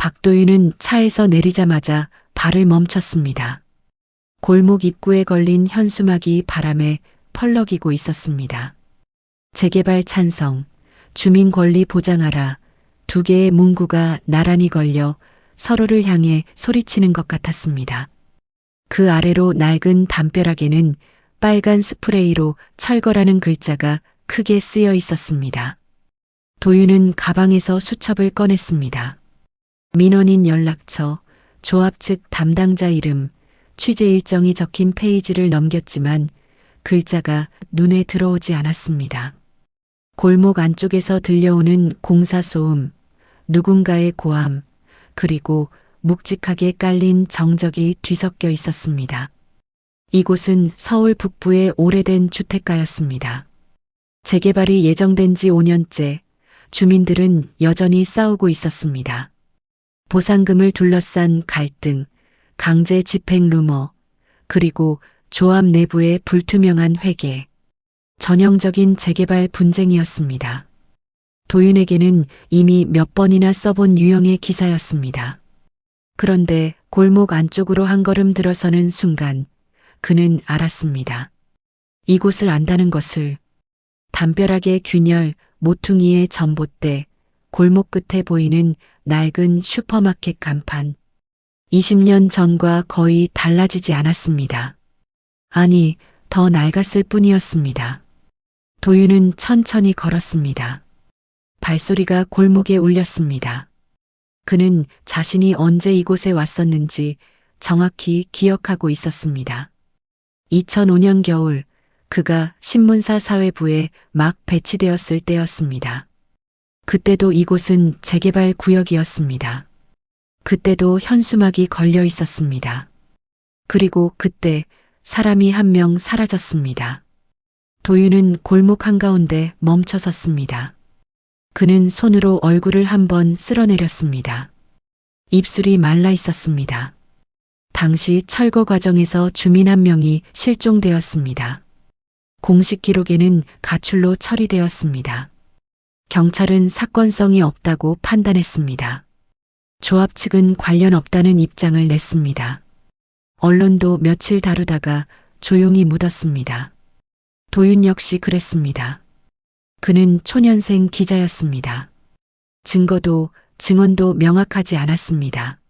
박도윤은 차에서 내리자마자 발을 멈췄습니다. 골목 입구에 걸린 현수막이 바람에 펄럭이고 있었습니다. 재개발 찬성, 주민 권리 보장하라, 두 개의 문구가 나란히 걸려 서로를 향해 소리치는 것 같았습니다. 그 아래로 낡은 담벼락에는 빨간 스프레이로 철거라는 글자가 크게 쓰여 있었습니다. 도윤은 가방에서 수첩을 꺼냈습니다. 민원인 연락처, 조합 측 담당자 이름, 취재 일정이 적힌 페이지를 넘겼지만 글자가 눈에 들어오지 않았습니다. 골목 안쪽에서 들려오는 공사 소음, 누군가의 고함, 그리고 묵직하게 깔린 정적이 뒤섞여 있었습니다. 이곳은 서울 북부의 오래된 주택가였습니다. 재개발이 예정된 지 5년째 주민들은 여전히 싸우고 있었습니다. 보상금을 둘러싼 갈등, 강제 집행 루머, 그리고 조합 내부의 불투명한 회계. 전형적인 재개발 분쟁이었습니다. 도윤에게는 이미 몇 번이나 써본 유형의 기사였습니다. 그런데 골목 안쪽으로 한 걸음 들어서는 순간 그는 알았습니다. 이곳을 안다는 것을. 담벼락의 균열, 모퉁이의 전봇대, 골목 끝에 보이는 낡은 슈퍼마켓 간판. 20년 전과 거의 달라지지 않았습니다. 아니, 더 낡았을 뿐이었습니다. 도윤은 천천히 걸었습니다. 발소리가 골목에 울렸습니다. 그는 자신이 언제 이곳에 왔었는지 정확히 기억하고 있었습니다. 2005년 겨울, 그가 신문사 사회부에 막 배치되었을 때였습니다. 그때도 이곳은 재개발 구역이었습니다. 그때도 현수막이 걸려 있었습니다. 그리고 그때 사람이 한 명 사라졌습니다. 도윤은 골목 한가운데 멈춰 섰습니다. 그는 손으로 얼굴을 한번 쓸어내렸습니다. 입술이 말라 있었습니다. 당시 철거 과정에서 주민 한 명이 실종되었습니다. 공식 기록에는 가출로 처리되었습니다. 경찰은 사건성이 없다고 판단했습니다. 조합 측은 관련 없다는 입장을 냈습니다. 언론도 며칠 다루다가 조용히 묻었습니다. 도윤 역시 그랬습니다. 그는 초년생 기자였습니다. 증거도 증언도 명확하지 않았습니다.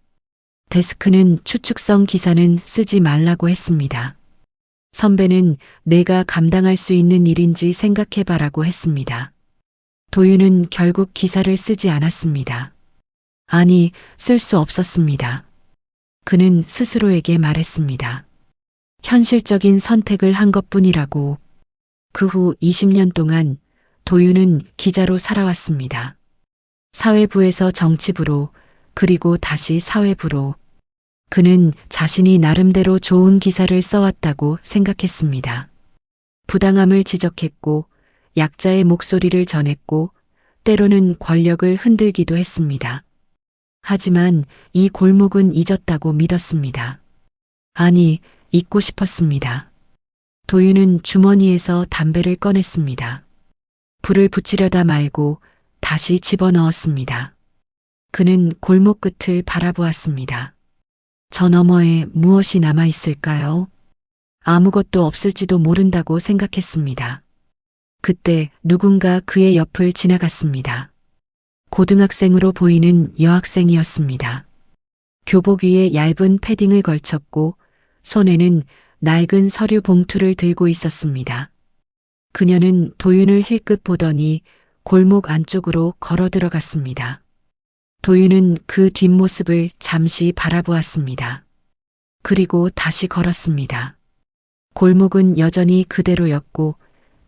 데스크는 추측성 기사는 쓰지 말라고 했습니다. 선배는 내가 감당할 수 있는 일인지 생각해봐라고 했습니다. 도윤은 결국 기사를 쓰지 않았습니다. 아니, 쓸 수 없었습니다. 그는 스스로에게 말했습니다. 현실적인 선택을 한 것뿐이라고. 그 후 20년 동안 도윤은 기자로 살아왔습니다. 사회부에서 정치부로, 그리고 다시 사회부로. 그는 자신이 나름대로 좋은 기사를 써왔다고 생각했습니다. 부당함을 지적했고, 약자의 목소리를 전했고, 때로는 권력을 흔들기도 했습니다. 하지만 이 골목은 잊었다고 믿었습니다. 아니, 잊고 싶었습니다. 도윤은 주머니에서 담배를 꺼냈습니다. 불을 붙이려다 말고 다시 집어넣었습니다. 그는 골목 끝을 바라보았습니다. 저 너머에 무엇이 남아있을까요? 아무것도 없을지도 모른다고 생각했습니다. 그때 누군가 그의 옆을 지나갔습니다. 고등학생으로 보이는 여학생이었습니다. 교복 위에 얇은 패딩을 걸쳤고 손에는 낡은 서류 봉투를 들고 있었습니다. 그녀는 도윤을 힐끗 보더니 골목 안쪽으로 걸어 들어갔습니다. 도윤은 그 뒷모습을 잠시 바라보았습니다. 그리고 다시 걸었습니다. 골목은 여전히 그대로였고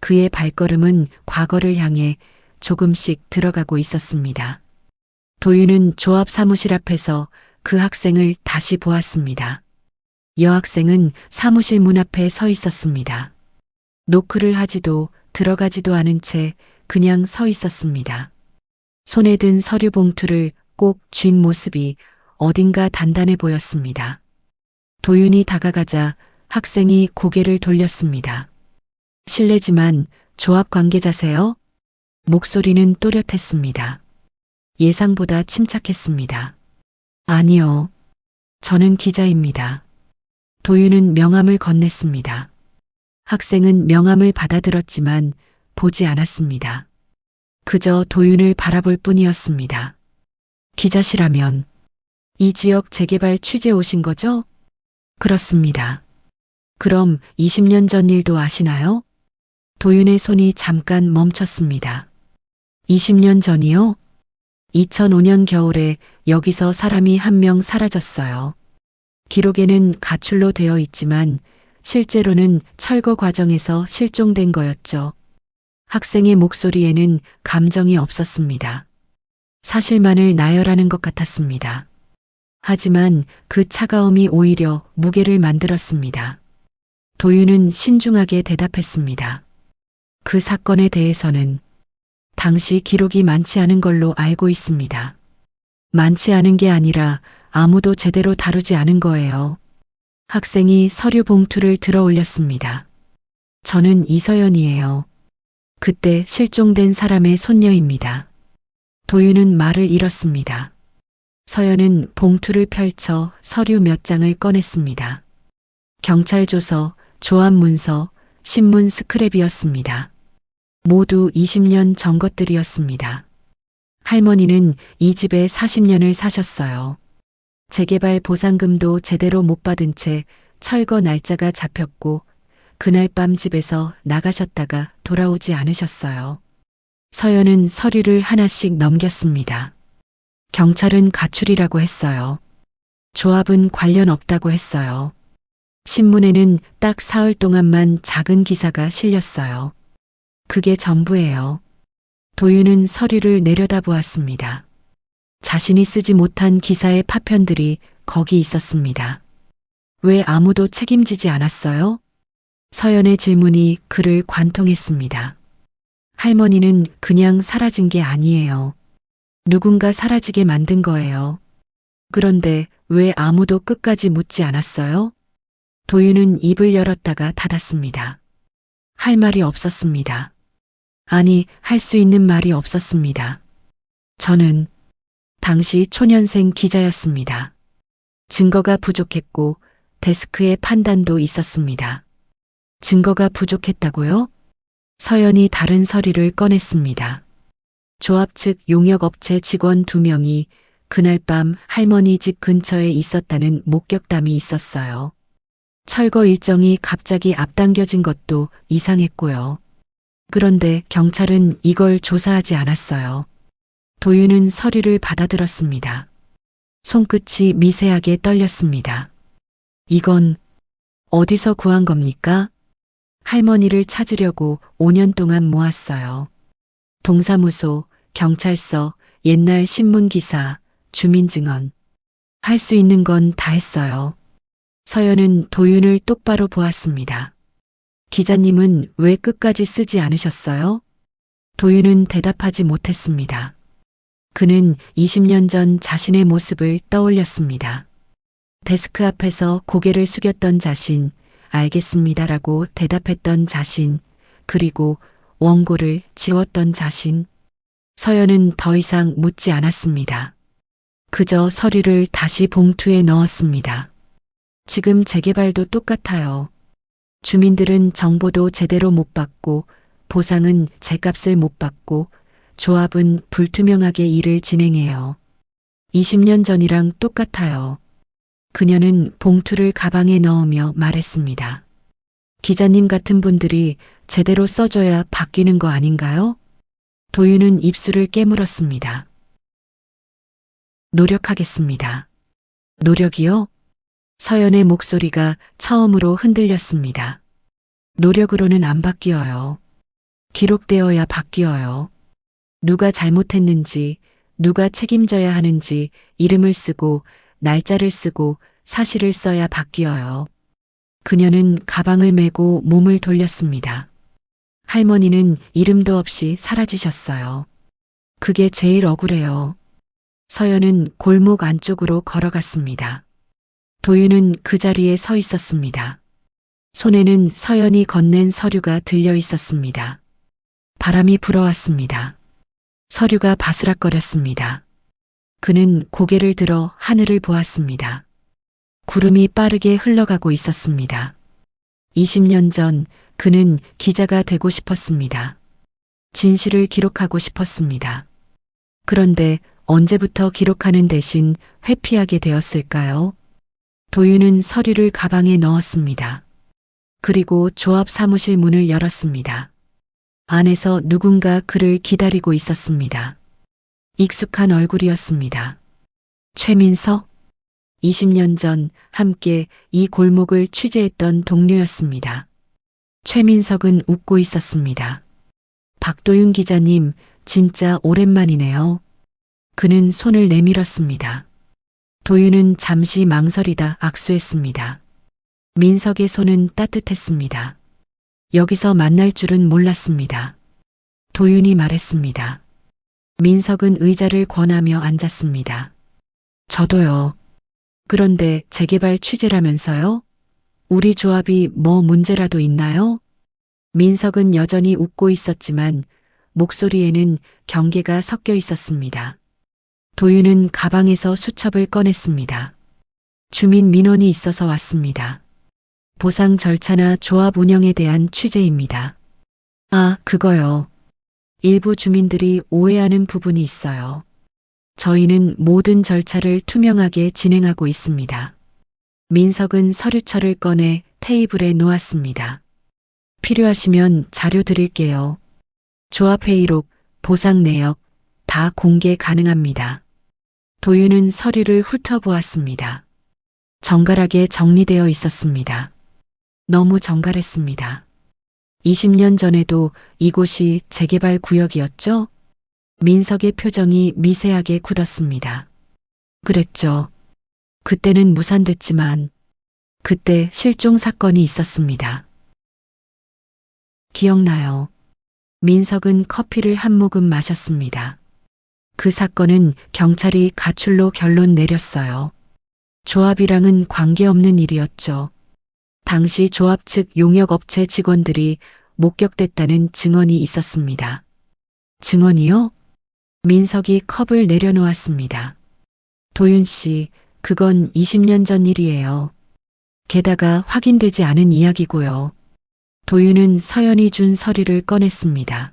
그의 발걸음은 과거를 향해 조금씩 들어가고 있었습니다. 도윤은 조합 사무실 앞에서 그 학생을 다시 보았습니다. 여학생은 사무실 문 앞에 서 있었습니다. 노크를 하지도 들어가지도 않은 채 그냥 서 있었습니다. 손에 든 서류 봉투를 꼭 쥔 모습이 어딘가 단단해 보였습니다. 도윤이 다가가자 학생이 고개를 돌렸습니다. 실례지만 조합 관계자세요? 목소리는 또렷했습니다. 예상보다 침착했습니다. 아니요. 저는 기자입니다. 도윤은 명함을 건넸습니다. 학생은 명함을 받아들었지만 보지 않았습니다. 그저 도윤을 바라볼 뿐이었습니다. 기자시라면 이 지역 재개발 취재 오신 거죠? 그렇습니다. 그럼 20년 전 일도 아시나요? 도윤의 손이 잠깐 멈췄습니다. 20년 전이요? 2005년 겨울에 여기서 사람이 한 명 사라졌어요. 기록에는 가출로 되어 있지만 실제로는 철거 과정에서 실종된 거였죠. 학생의 목소리에는 감정이 없었습니다. 사실만을 나열하는 것 같았습니다. 하지만 그 차가움이 오히려 무게를 만들었습니다. 도윤은 신중하게 대답했습니다. 그 사건에 대해서는 당시 기록이 많지 않은 걸로 알고 있습니다. 많지 않은 게 아니라 아무도 제대로 다루지 않은 거예요. 학생이 서류 봉투를 들어 올렸습니다. 저는 이서연이에요. 그때 실종된 사람의 손녀입니다. 도윤은 말을 잃었습니다. 서연은 봉투를 펼쳐 서류 몇 장을 꺼냈습니다. 경찰 조서, 조합 문서, 신문 스크랩이었습니다. 모두 20년 전 것들이었습니다. 할머니는 이 집에 40년을 사셨어요. 재개발 보상금도 제대로 못 받은 채 철거 날짜가 잡혔고 그날 밤 집에서 나가셨다가 돌아오지 않으셨어요. 서연은 서류를 하나씩 넘겼습니다. 경찰은 가출이라고 했어요. 조합은 관련 없다고 했어요. 신문에는 딱 사흘 동안만 작은 기사가 실렸어요. 그게 전부예요. 도윤은 서류를 내려다보았습니다. 자신이 쓰지 못한 기사의 파편들이 거기 있었습니다. 왜 아무도 책임지지 않았어요? 서연의 질문이 그를 관통했습니다. 할머니는 그냥 사라진 게 아니에요. 누군가 사라지게 만든 거예요. 그런데 왜 아무도 끝까지 묻지 않았어요? 도윤은 입을 열었다가 닫았습니다. 할 말이 없었습니다. 아니, 할 수 있는 말이 없었습니다. 저는 당시 초년생 기자였습니다. 증거가 부족했고 데스크에 판단도 있었습니다. 증거가 부족했다고요? 서연이 다른 서류를 꺼냈습니다. 조합 측 용역업체 직원 2명이 그날 밤 할머니 집 근처에 있었다는 목격담이 있었어요. 철거 일정이 갑자기 앞당겨진 것도 이상했고요. 그런데 경찰은 이걸 조사하지 않았어요. 도윤은 서류를 받아들었습니다. 손끝이 미세하게 떨렸습니다. 이건 어디서 구한 겁니까? 할머니를 찾으려고 5년 동안 모았어요. 동사무소, 경찰서, 옛날 신문기사, 주민증언. 할 수 있는 건 다 했어요. 서연은 도윤을 똑바로 보았습니다. 기자님은 왜 끝까지 쓰지 않으셨어요? 도윤은 대답하지 못했습니다. 그는 20년 전 자신의 모습을 떠올렸습니다. 데스크 앞에서 고개를 숙였던 자신, 알겠습니다라고 대답했던 자신, 그리고 원고를 지웠던 자신. 서연은 더 이상 묻지 않았습니다. 그저 서류를 다시 봉투에 넣었습니다. 지금 재개발도 똑같아요. 주민들은 정보도 제대로 못 받고 보상은 제값을 못 받고 조합은 불투명하게 일을 진행해요. 20년 전이랑 똑같아요. 그녀는 봉투를 가방에 넣으며 말했습니다. 기자님 같은 분들이 제대로 써줘야 바뀌는 거 아닌가요? 도윤은 입술을 깨물었습니다. 노력하겠습니다. 노력이요? 서연의 목소리가 처음으로 흔들렸습니다. 노력으로는 안 바뀌어요. 기록되어야 바뀌어요. 누가 잘못했는지, 누가 책임져야 하는지 이름을 쓰고 날짜를 쓰고 사실을 써야 바뀌어요. 그녀는 가방을 메고 몸을 돌렸습니다. 할머니는 이름도 없이 사라지셨어요. 그게 제일 억울해요. 서연은 골목 안쪽으로 걸어갔습니다. 도윤은 그 자리에 서 있었습니다. 손에는 서연이 건넨 서류가 들려 있었습니다. 바람이 불어왔습니다. 서류가 바스락거렸습니다. 그는 고개를 들어 하늘을 보았습니다. 구름이 빠르게 흘러가고 있었습니다. 20년 전 그는 기자가 되고 싶었습니다. 진실을 기록하고 싶었습니다. 그런데 언제부터 기록하는 대신 회피하게 되었을까요? 도윤은 서류를 가방에 넣었습니다. 그리고 조합 사무실 문을 열었습니다. 안에서 누군가 그를 기다리고 있었습니다. 익숙한 얼굴이었습니다. 최민석? 20년 전 함께 이 골목을 취재했던 동료였습니다. 최민석은 웃고 있었습니다. 박도윤 기자님, 진짜 오랜만이네요. 그는 손을 내밀었습니다. 도윤은 잠시 망설이다 악수했습니다. 민석의 손은 따뜻했습니다. 여기서 만날 줄은 몰랐습니다. 도윤이 말했습니다. 민석은 의자를 권하며 앉았습니다. 저도요. 그런데 재개발 취재라면서요? 우리 조합이 뭐 문제라도 있나요? 민석은 여전히 웃고 있었지만 목소리에는 경계가 섞여 있었습니다. 도윤은 가방에서 수첩을 꺼냈습니다. 주민 민원이 있어서 왔습니다. 보상 절차나 조합 운영에 대한 취재입니다. 아, 그거요. 일부 주민들이 오해하는 부분이 있어요. 저희는 모든 절차를 투명하게 진행하고 있습니다. 민석은 서류철을 꺼내 테이블에 놓았습니다. 필요하시면 자료 드릴게요. 조합회의록, 보상 내역 다 공개 가능합니다. 도윤은 서류를 훑어보았습니다. 정갈하게 정리되어 있었습니다. 너무 정갈했습니다. 20년 전에도 이곳이 재개발 구역이었죠? 민석의 표정이 미세하게 굳었습니다. 그랬죠. 그때는 무산됐지만 그때 실종 사건이 있었습니다. 기억나요. 민석은 커피를 한 모금 마셨습니다. 그 사건은 경찰이 가출로 결론 내렸어요. 조합이랑은 관계없는 일이었죠. 당시 조합 측 용역업체 직원들이 목격됐다는 증언이 있었습니다. 증언이요? 민석이 컵을 내려놓았습니다. 도윤 씨, 그건 20년 전 일이에요. 게다가 확인되지 않은 이야기고요. 도윤은 서연이 준 서류를 꺼냈습니다.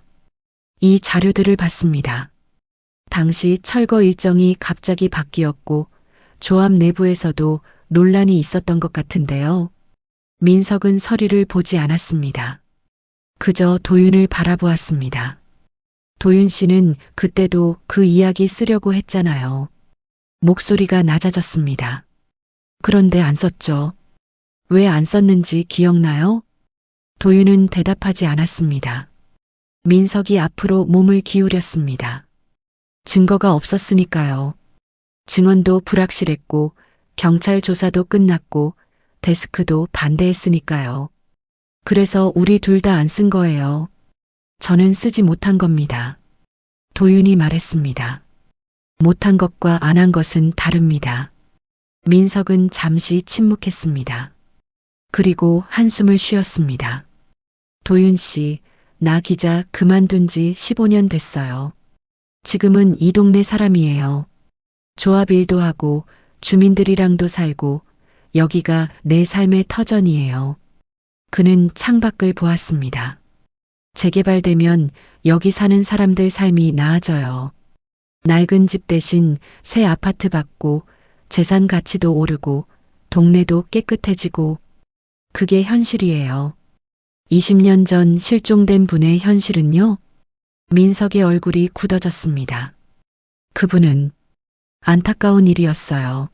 이 자료들을 봤습니다. 당시 철거 일정이 갑자기 바뀌었고 조합 내부에서도 논란이 있었던 것 같은데요. 민석은 서류를 보지 않았습니다. 그저 도윤을 바라보았습니다. 도윤 씨는 그때도 그 이야기 쓰려고 했잖아요. 목소리가 낮아졌습니다. 그런데 안 썼죠. 왜 안 썼는지 기억나요? 도윤은 대답하지 않았습니다. 민석이 앞으로 몸을 기울였습니다. 증거가 없었으니까요. 증언도 불확실했고 경찰 조사도 끝났고 데스크도 반대했으니까요. 그래서 우리 둘 다 안 쓴 거예요. 저는 쓰지 못한 겁니다. 도윤이 말했습니다. 못한 것과 안 한 것은 다릅니다. 민석은 잠시 침묵했습니다. 그리고 한숨을 쉬었습니다. 도윤 씨, 나 기자 그만둔 지 15년 됐어요. 지금은 이 동네 사람이에요. 조합 일도 하고 주민들이랑도 살고 여기가 내 삶의 터전이에요. 그는 창밖을 보았습니다. 재개발되면 여기 사는 사람들 삶이 나아져요. 낡은 집 대신 새 아파트 받고 재산 가치도 오르고 동네도 깨끗해지고 그게 현실이에요. 20년 전 실종된 분의 현실은요? 민석의 얼굴이 굳어졌습니다. 그분은 안타까운 일이었어요.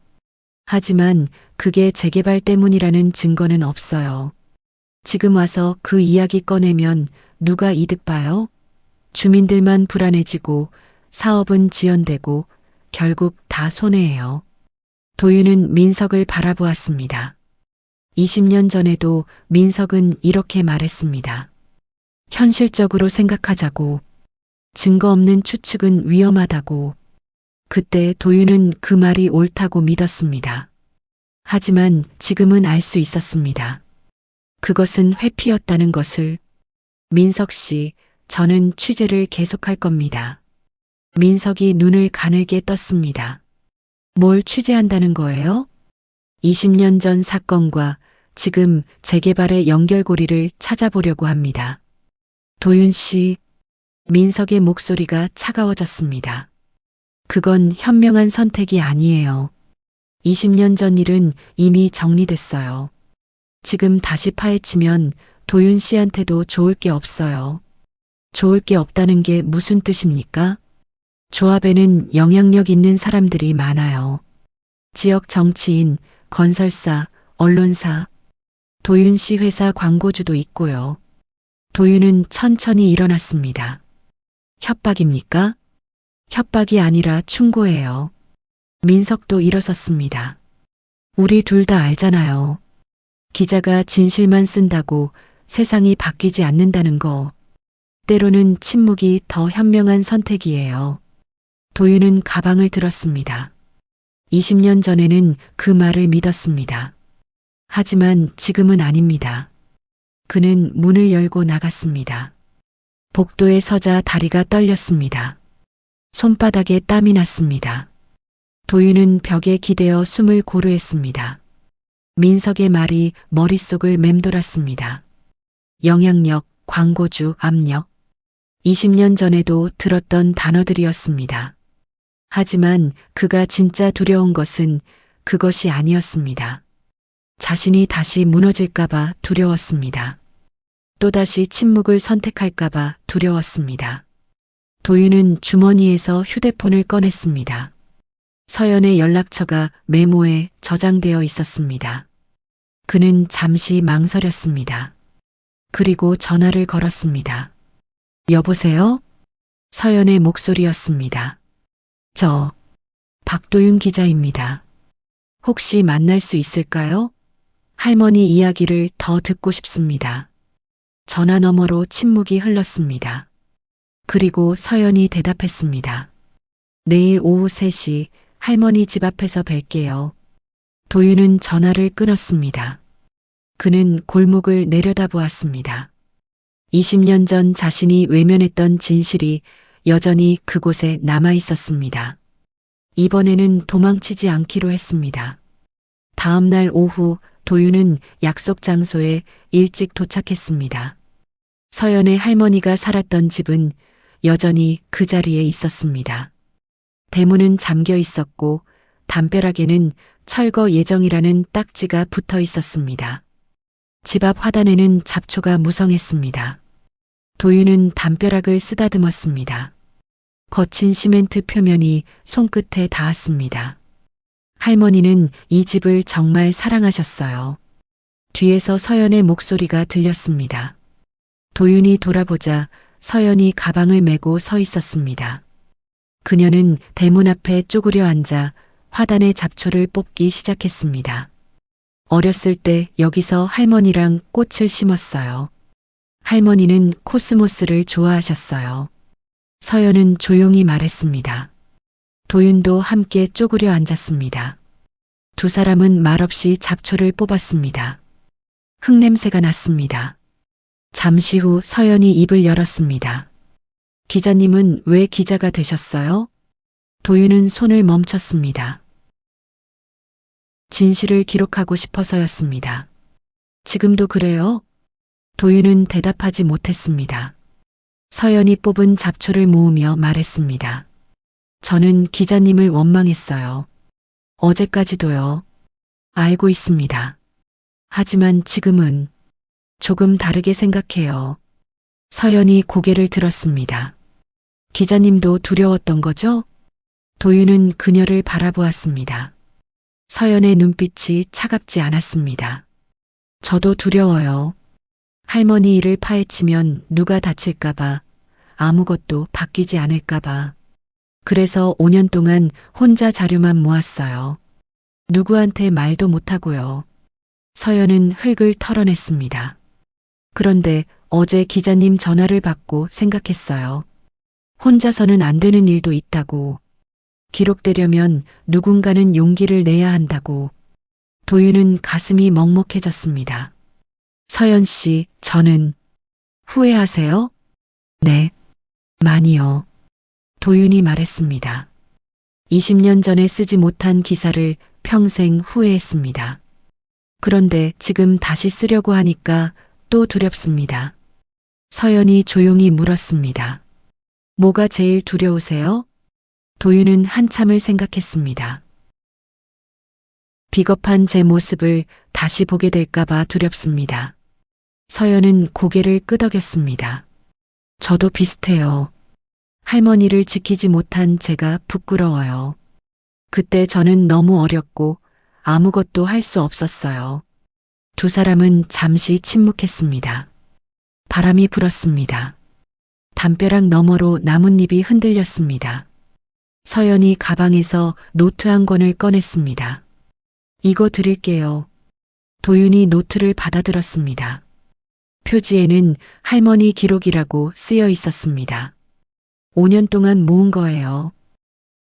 하지만 그게 재개발 때문이라는 증거는 없어요. 지금 와서 그 이야기 꺼내면 누가 이득 봐요? 주민들만 불안해지고 사업은 지연되고 결국 다 손해예요. 도윤은 민석을 바라보았습니다. 20년 전에도 민석은 이렇게 말했습니다. 현실적으로 생각하자고. 증거 없는 추측은 위험하다고. 그때 도윤은 그 말이 옳다고 믿었습니다. 하지만 지금은 알 수 있었습니다. 그것은 회피였다는 것을. 민석 씨, 저는 취재를 계속할 겁니다. 민석이 눈을 가늘게 떴습니다. 뭘 취재한다는 거예요? 20년 전 사건과 지금 재개발의 연결고리를 찾아보려고 합니다. 도윤 씨, 민석의 목소리가 차가워졌습니다. 그건 현명한 선택이 아니에요. 20년 전 일은 이미 정리됐어요. 지금 다시 파헤치면 도윤 씨한테도 좋을 게 없어요. 좋을 게 없다는 게 무슨 뜻입니까? 조합에는 영향력 있는 사람들이 많아요. 지역 정치인, 건설사, 언론사, 도윤 씨 회사 광고주도 있고요. 도윤은 천천히 일어났습니다. 협박입니까? 협박이 아니라 충고예요. 민석도 일어섰습니다. 우리 둘 다 알잖아요. 기자가 진실만 쓴다고 세상이 바뀌지 않는다는 거. 때로는 침묵이 더 현명한 선택이에요. 도윤은 가방을 들었습니다. 20년 전에는 그 말을 믿었습니다. 하지만 지금은 아닙니다. 그는 문을 열고 나갔습니다. 복도에 서자 다리가 떨렸습니다. 손바닥에 땀이 났습니다. 도윤은 벽에 기대어 숨을 고르했습니다. 민석의 말이 머릿속을 맴돌았습니다. 영향력, 광고주, 압력. 20년 전에도 들었던 단어들이었습니다. 하지만 그가 진짜 두려운 것은 그것이 아니었습니다. 자신이 다시 무너질까봐 두려웠습니다. 또다시 침묵을 선택할까봐 두려웠습니다. 도윤은 주머니에서 휴대폰을 꺼냈습니다. 서연의 연락처가 메모에 저장되어 있었습니다. 그는 잠시 망설였습니다. 그리고 전화를 걸었습니다. 여보세요? 서연의 목소리였습니다. 저, 박도윤 기자입니다. 혹시 만날 수 있을까요? 할머니 이야기를 더 듣고 싶습니다. 전화 너머로 침묵이 흘렀습니다. 그리고 서연이 대답했습니다. 내일 오후 3시 할머니 집 앞에서 뵐게요. 도윤은 전화를 끊었습니다. 그는 골목을 내려다보았습니다. 20년 전 자신이 외면했던 진실이 여전히 그곳에 남아 있었습니다. 이번에는 도망치지 않기로 했습니다. 다음 날 오후 도윤은 약속 장소에 일찍 도착했습니다. 서연의 할머니가 살았던 집은 여전히 그 자리에 있었습니다. 대문은 잠겨 있었고 담벼락에는 철거 예정이라는 딱지가 붙어 있었습니다. 집 앞 화단에는 잡초가 무성했습니다. 도윤은 담벼락을 쓰다듬었습니다. 거친 시멘트 표면이 손끝에 닿았습니다. 할머니는 이 집을 정말 사랑하셨어요. 뒤에서 서연의 목소리가 들렸습니다. 도윤이 돌아보자 서연이 가방을 메고 서 있었습니다. 그녀는 대문 앞에 쪼그려 앉아 화단의 잡초를 뽑기 시작했습니다. 어렸을 때 여기서 할머니랑 꽃을 심었어요. 할머니는 코스모스를 좋아하셨어요. 서연은 조용히 말했습니다. 도윤도 함께 쪼그려 앉았습니다. 두 사람은 말없이 잡초를 뽑았습니다. 흙냄새가 났습니다. 잠시 후 서연이 입을 열었습니다. 기자님은 왜 기자가 되셨어요? 도윤은 손을 멈췄습니다. 진실을 기록하고 싶어서였습니다. 지금도 그래요? 도윤은 대답하지 못했습니다. 서연이 뽑은 잡초를 모으며 말했습니다. 저는 기자님을 원망했어요. 어제까지도요. 알고 있습니다. 하지만 지금은 조금 다르게 생각해요. 서연이 고개를 들었습니다. 기자님도 두려웠던 거죠? 도윤은 그녀를 바라보았습니다. 서연의 눈빛이 차갑지 않았습니다. 저도 두려워요. 할머니 일을 파헤치면 누가 다칠까봐, 아무것도 바뀌지 않을까봐. 그래서 5년 동안 혼자 자료만 모았어요. 누구한테 말도 못하고요. 서연은 흙을 털어냈습니다. 그런데 어제 기자님 전화를 받고 생각했어요. 혼자서는 안 되는 일도 있다고. 기록되려면 누군가는 용기를 내야 한다고. 도윤은 가슴이 먹먹해졌습니다. 서연 씨, 저는 후회하세요? 네, 많이요. 도윤이 말했습니다. 20년 전에 쓰지 못한 기사를 평생 후회했습니다. 그런데 지금 다시 쓰려고 하니까 또 두렵습니다. 서연이 조용히 물었습니다. 뭐가 제일 두려우세요? 도윤은 한참을 생각했습니다. 비겁한 제 모습을 다시 보게 될까봐 두렵습니다. 서연은 고개를 끄덕였습니다. 저도 비슷해요. 할머니를 지키지 못한 제가 부끄러워요. 그때 저는 너무 어렸고 아무것도 할 수 없었어요. 두 사람은 잠시 침묵했습니다. 바람이 불었습니다. 담벼락 너머로 나뭇잎이 흔들렸습니다. 서연이 가방에서 노트 한 권을 꺼냈습니다. 이거 드릴게요. 도윤이 노트를 받아들었습니다. 표지에는 할머니 기록이라고 쓰여 있었습니다. 5년 동안 모은 거예요.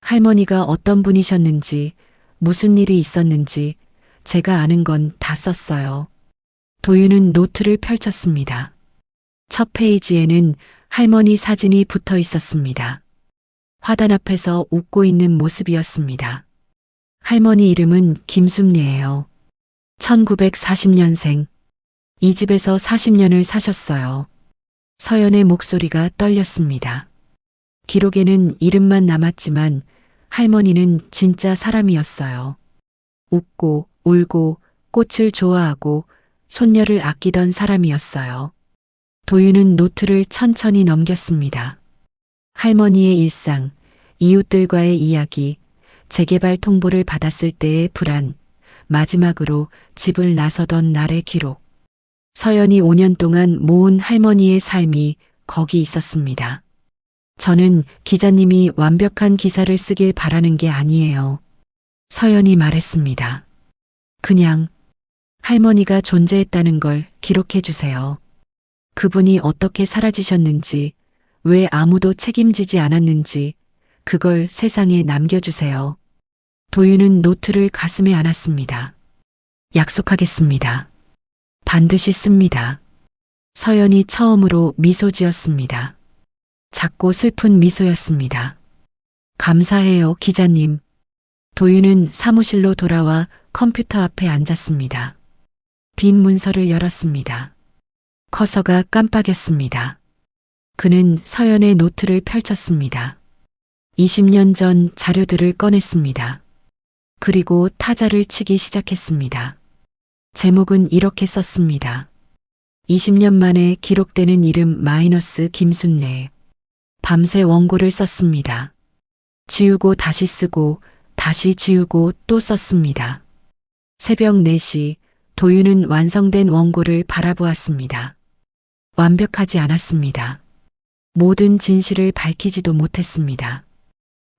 할머니가 어떤 분이셨는지, 무슨 일이 있었는지 제가 아는 건 다 썼어요. 도윤은 노트를 펼쳤습니다. 첫 페이지에는 할머니 사진이 붙어 있었습니다. 화단 앞에서 웃고 있는 모습이었습니다. 할머니 이름은 김순례예요. 1940년생. 이 집에서 40년을 사셨어요. 서연의 목소리가 떨렸습니다. 기록에는 이름만 남았지만 할머니는 진짜 사람이었어요. 웃고 울고 꽃을 좋아하고 손녀를 아끼던 사람이었어요. 도윤은 노트를 천천히 넘겼습니다. 할머니의 일상, 이웃들과의 이야기, 재개발 통보를 받았을 때의 불안, 마지막으로 집을 나서던 날의 기록. 서연이 5년 동안 모은 할머니의 삶이 거기 있었습니다. 저는 기자님이 완벽한 기사를 쓰길 바라는 게 아니에요. 서연이 말했습니다. 그냥 할머니가 존재했다는 걸 기록해 주세요. 그분이 어떻게 사라지셨는지, 왜 아무도 책임지지 않았는지, 그걸 세상에 남겨주세요. 도윤은 노트를 가슴에 안았습니다. 약속하겠습니다. 반드시 씁니다. 서연이 처음으로 미소 지었습니다. 작고 슬픈 미소였습니다. 감사해요, 기자님. 도윤은 사무실로 돌아와 컴퓨터 앞에 앉았습니다. 빈 문서를 열었습니다. 커서가 깜빡였습니다. 그는 서연의 노트를 펼쳤습니다. 20년 전 자료들을 꺼냈습니다. 그리고 타자를 치기 시작했습니다. 제목은 이렇게 썼습니다. 20년 만에 기록되는 이름 마이너스 김순례. 밤새 원고를 썼습니다. 지우고 다시 쓰고 다시 지우고 또 썼습니다. 새벽 4시 도윤은 완성된 원고를 바라보았습니다. 완벽하지 않았습니다. 모든 진실을 밝히지도 못했습니다.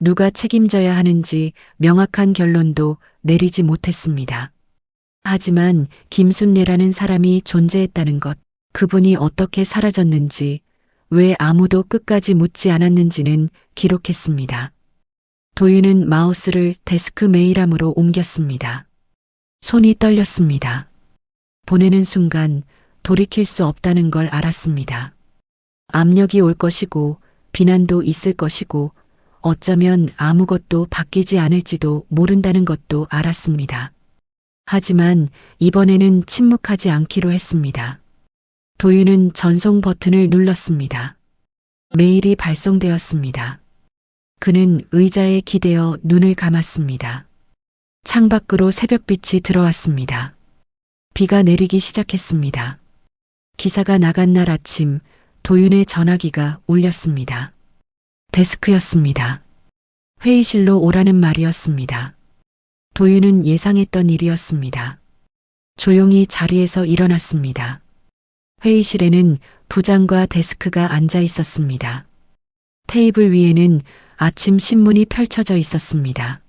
누가 책임져야 하는지 명확한 결론도 내리지 못했습니다. 하지만 김순례라는 사람이 존재했다는 것, 그분이 어떻게 사라졌는지, 왜 아무도 끝까지 묻지 않았는지는 기록했습니다. 도윤은 마우스를 데스크 메일함으로 옮겼습니다. 손이 떨렸습니다. 보내는 순간 돌이킬 수 없다는 걸 알았습니다. 압력이 올 것이고 비난도 있을 것이고 어쩌면 아무것도 바뀌지 않을지도 모른다는 것도 알았습니다. 하지만 이번에는 침묵하지 않기로 했습니다. 도윤은 전송 버튼을 눌렀습니다. 메일이 발송되었습니다. 그는 의자에 기대어 눈을 감았습니다. 창밖으로 새벽빛이 들어왔습니다. 비가 내리기 시작했습니다. 기사가 나간 날 아침 도윤의 전화기가 울렸습니다. 데스크였습니다. 회의실로 오라는 말이었습니다. 도윤은 예상했던 일이었습니다. 조용히 자리에서 일어났습니다. 회의실에는 부장과 데스크가 앉아 있었습니다. 테이블 위에는 아침 신문이 펼쳐져 있었습니다.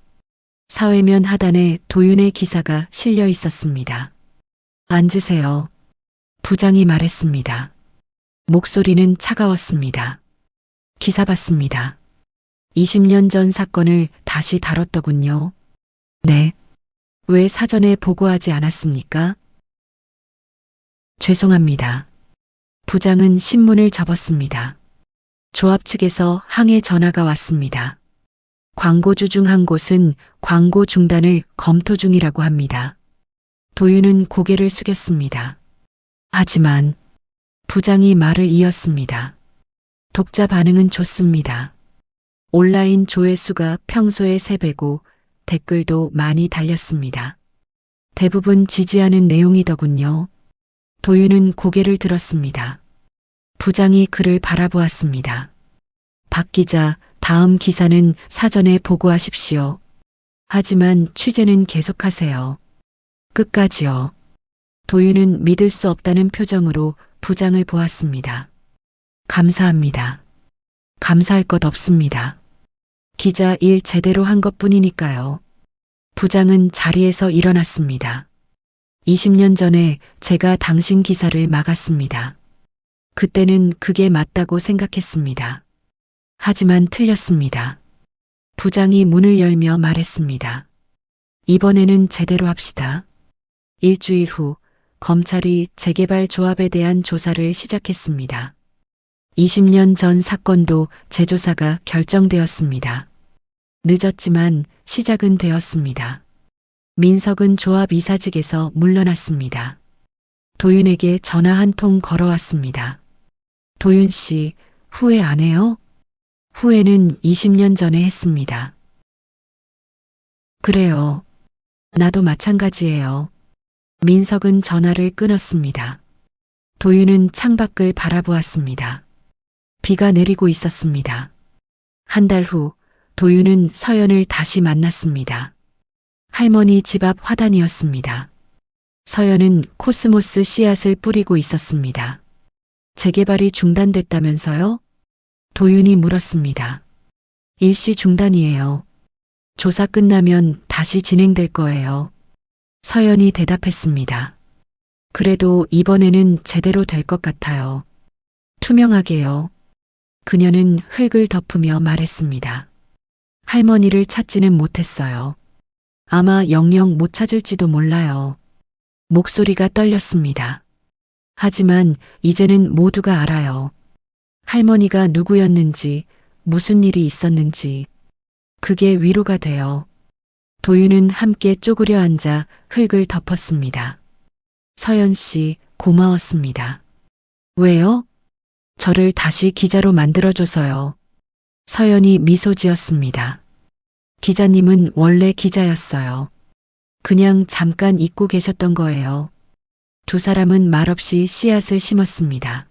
사회면 하단에 도윤의 기사가 실려 있었습니다. 앉으세요. 부장이 말했습니다. 목소리는 차가웠습니다. 기사 봤습니다. 20년 전 사건을 다시 다뤘더군요. 네. 왜 사전에 보고하지 않았습니까? 죄송합니다. 부장은 신문을 접었습니다. 조합 측에서 항해 전화가 왔습니다. 광고주 중 한 곳은 광고 중단을 검토 중이라고 합니다. 도윤은 고개를 숙였습니다. 하지만 부장이 말을 이었습니다. 독자 반응은 좋습니다. 온라인 조회수가 평소의 3배고 댓글도 많이 달렸습니다. 대부분 지지하는 내용이더군요. 도윤은 고개를 들었습니다. 부장이 그를 바라보았습니다. 박 기자, 다음 기사는 사전에 보고하십시오. 하지만 취재는 계속하세요. 끝까지요. 도윤은 믿을 수 없다는 표정으로 부장을 보았습니다. 감사합니다. 감사할 것 없습니다. 기자 일 제대로 한 것뿐이니까요. 부장은 자리에서 일어났습니다. 20년 전에 제가 당신 기사를 막았습니다. 그때는 그게 맞다고 생각했습니다. 하지만 틀렸습니다. 부장이 문을 열며 말했습니다. 이번에는 제대로 합시다. 일주일 후 검찰이 재개발 조합에 대한 조사를 시작했습니다. 20년 전 사건도 재조사가 결정되었습니다. 늦었지만 시작은 되었습니다. 민석은 조합 이사직에서 물러났습니다. 도윤에게 전화 한 통 걸어왔습니다. 도윤 씨, 후회 안 해요? 후회는 20년 전에 했습니다. 그래요. 나도 마찬가지예요. 민석은 전화를 끊었습니다. 도윤은 창밖을 바라보았습니다. 비가 내리고 있었습니다. 한 달 후 도윤은 서연을 다시 만났습니다. 할머니 집 앞 화단이었습니다. 서연은 코스모스 씨앗을 뿌리고 있었습니다. 재개발이 중단됐다면서요? 도윤이 물었습니다. 일시 중단이에요. 조사 끝나면 다시 진행될 거예요. 서연이 대답했습니다. 그래도 이번에는 제대로 될 것 같아요. 투명하게요. 그녀는 흙을 덮으며 말했습니다. 할머니를 찾지는 못했어요. 아마 영영 못 찾을지도 몰라요. 목소리가 떨렸습니다. 하지만 이제는 모두가 알아요. 할머니가 누구였는지, 무슨 일이 있었는지. 그게 위로가 돼요. 도윤은 함께 쪼그려 앉아 흙을 덮었습니다. 서연 씨, 고마웠습니다. 왜요? 저를 다시 기자로 만들어줘서요. 서연이 미소 지었습니다. 기자님은 원래 기자였어요. 그냥 잠깐 잊고 계셨던 거예요. 두 사람은 말없이 씨앗을 심었습니다.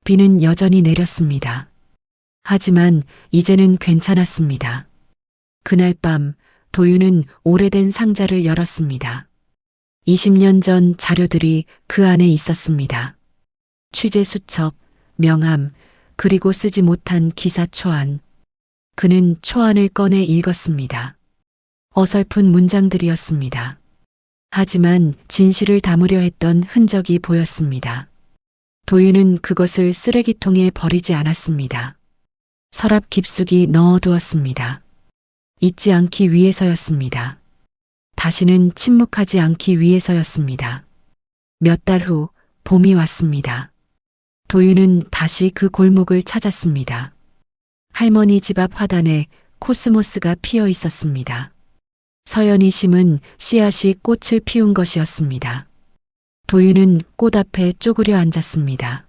비는 여전히 내렸습니다. 하지만 이제는 괜찮았습니다. 그날 밤 도윤은 오래된 상자를 열었습니다. 20년 전 자료들이 그 안에 있었습니다. 취재 수첩, 명함, 그리고 쓰지 못한 기사 초안. 그는 초안을 꺼내 읽었습니다. 어설픈 문장들이었습니다. 하지만 진실을 담으려 했던 흔적이 보였습니다. 도윤은 그것을 쓰레기통에 버리지 않았습니다. 서랍 깊숙이 넣어두었습니다. 잊지 않기 위해서였습니다. 다시는 침묵하지 않기 위해서였습니다. 몇 달 후 봄이 왔습니다. 도윤은 다시 그 골목을 찾았습니다. 할머니 집 앞 화단에 코스모스가 피어 있었습니다. 서연이 심은 씨앗이 꽃을 피운 것이었습니다. 도윤은 꽃 앞에 쪼그려 앉았습니다.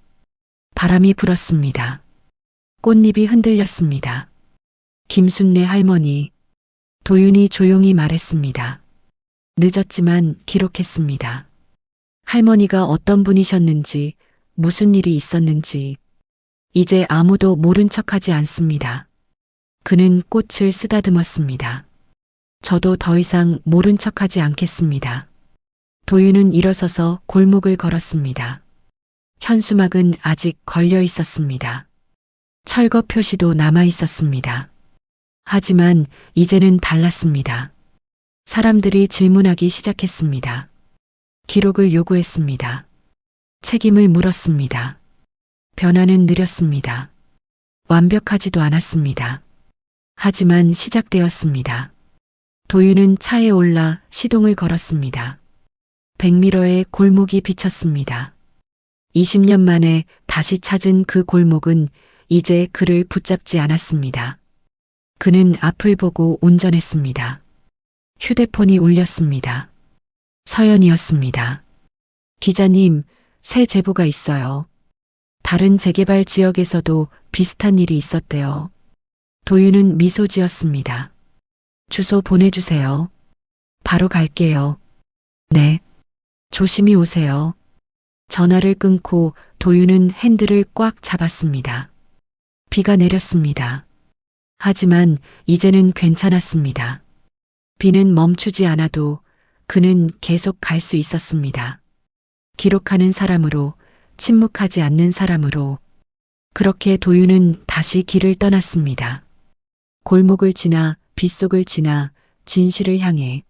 바람이 불었습니다. 꽃잎이 흔들렸습니다. 김순례 할머니, 도윤이 조용히 말했습니다. 늦었지만 기록했습니다. 할머니가 어떤 분이셨는지, 무슨 일이 있었는지, 이제 아무도 모른 척하지 않습니다. 그는 꽃을 쓰다듬었습니다. 저도 더 이상 모른 척하지 않겠습니다. 도윤은 일어서서 골목을 걸었습니다. 현수막은 아직 걸려 있었습니다. 철거 표시도 남아 있었습니다. 하지만 이제는 달랐습니다. 사람들이 질문하기 시작했습니다. 기록을 요구했습니다. 책임을 물었습니다. 변화는 느렸습니다. 완벽하지도 않았습니다. 하지만 시작되었습니다. 도윤은 차에 올라 시동을 걸었습니다. 백미러에 골목이 비쳤습니다. 20년 만에 다시 찾은 그 골목은 이제 그를 붙잡지 않았습니다. 그는 앞을 보고 운전했습니다. 휴대폰이 울렸습니다. 서연이었습니다. 기자님, 새 제보가 있어요. 다른 재개발 지역에서도 비슷한 일이 있었대요. 도윤은 미소 지었습니다. 주소 보내주세요. 바로 갈게요. 네. 조심히 오세요. 전화를 끊고 도윤은 핸들을 꽉 잡았습니다. 비가 내렸습니다. 하지만 이제는 괜찮았습니다. 비는 멈추지 않아도 그는 계속 갈 수 있었습니다. 기록하는 사람으로, 침묵하지 않는 사람으로. 그렇게 도윤은 다시 길을 떠났습니다. 골목을 지나 빗속을 지나 진실을 향해